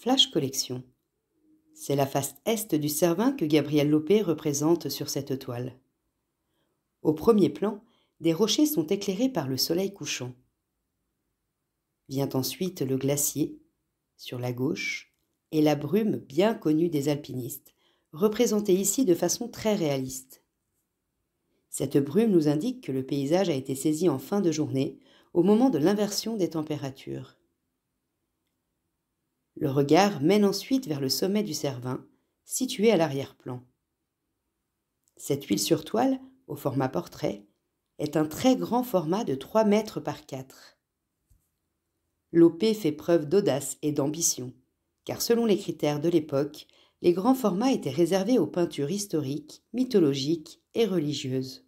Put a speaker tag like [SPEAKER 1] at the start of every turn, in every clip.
[SPEAKER 1] Flash Collection. C'est la face est du Cervin que Gabriel Lopé représente sur cette toile. Au premier plan, des rochers sont éclairés par le soleil couchant. Vient ensuite le glacier, sur la gauche, et la brume bien connue des alpinistes, représentée ici de façon très réaliste. Cette brume nous indique que le paysage a été saisi en fin de journée, au moment de l'inversion des températures. Le regard mène ensuite vers le sommet du Cervin, situé à l'arrière-plan. Cette huile sur toile, au format portrait, est un très grand format de 3 mètres par 4. Lopé fait preuve d'audace et d'ambition, car selon les critères de l'époque, les grands formats étaient réservés aux peintures historiques, mythologiques et religieuses.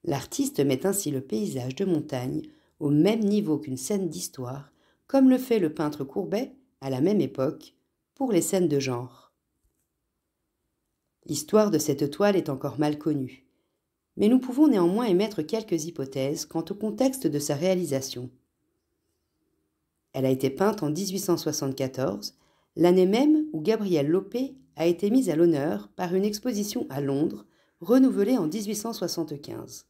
[SPEAKER 1] L'artiste met ainsi le paysage de montagne au même niveau qu'une scène d'histoire, comme le fait le peintre Courbet à la même époque pour les scènes de genre. L'histoire de cette toile est encore mal connue, mais nous pouvons néanmoins émettre quelques hypothèses quant au contexte de sa réalisation. Elle a été peinte en 1874, l'année même où Gabriel Lopé a été mise à l'honneur par une exposition à Londres, renouvelée en 1875.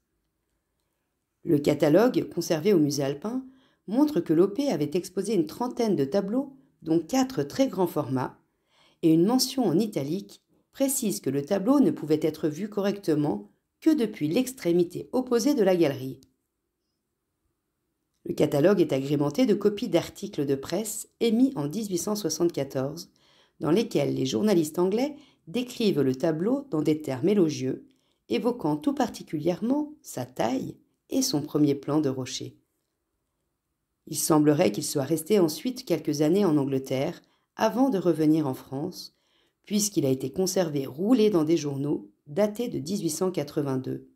[SPEAKER 1] Le catalogue, conservé au musée alpin, montre que Lopé avait exposé une trentaine de tableaux, dont 4 très grands formats, et une mention en italique précise que le tableau ne pouvait être vu correctement que depuis l'extrémité opposée de la galerie. Le catalogue est agrémenté de copies d'articles de presse émis en 1874, dans lesquels les journalistes anglais décrivent le tableau dans des termes élogieux, évoquant tout particulièrement sa taille et son premier plan de rocher. Il semblerait qu'il soit resté ensuite quelques années en Angleterre avant de revenir en France, puisqu'il a été conservé roulé dans des journaux datés de 1882.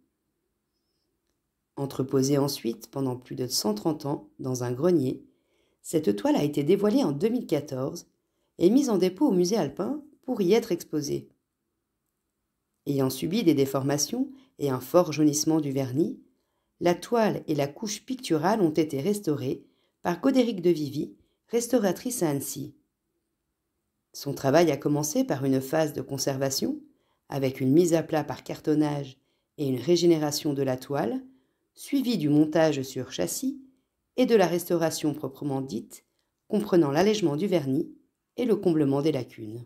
[SPEAKER 1] Entreposée ensuite pendant plus de 130 ans dans un grenier, cette toile a été dévoilée en 2014 et mise en dépôt au musée alpin pour y être exposée. Ayant subi des déformations et un fort jaunissement du vernis, la toile et la couche picturale ont été restaurées par Godéric de Vivy, restauratrice à Annecy. Son travail a commencé par une phase de conservation, avec une mise à plat par cartonnage et une régénération de la toile, suivie du montage sur châssis et de la restauration proprement dite, comprenant l'allègement du vernis et le comblement des lacunes.